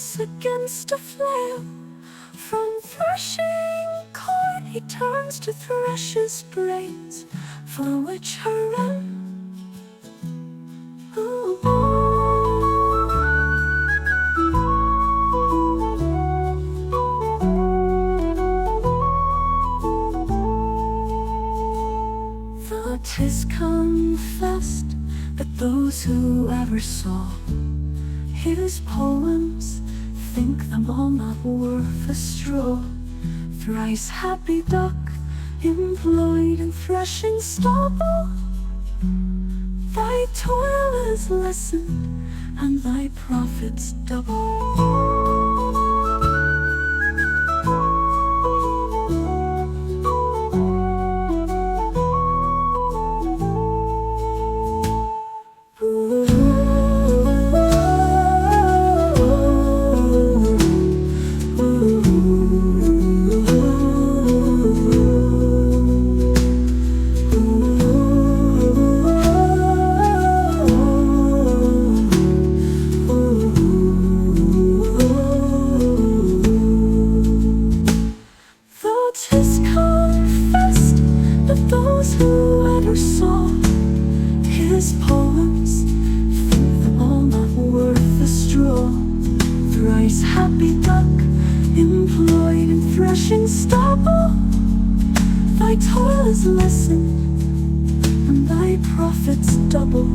once against a flail. From threshing corn he turns to Thresher's brains, for which hurrah. Though 'tis confessed that those who ever saw his poems think them all not worth a straw. Thrice happy duck, employed in threshing stubble, thy toil is lessened and thy profits double. Those who ever saw his poems think them all not worth a straw. Thrice happy duck, employed in threshing stubble, thy toil is lessened and thy profits double.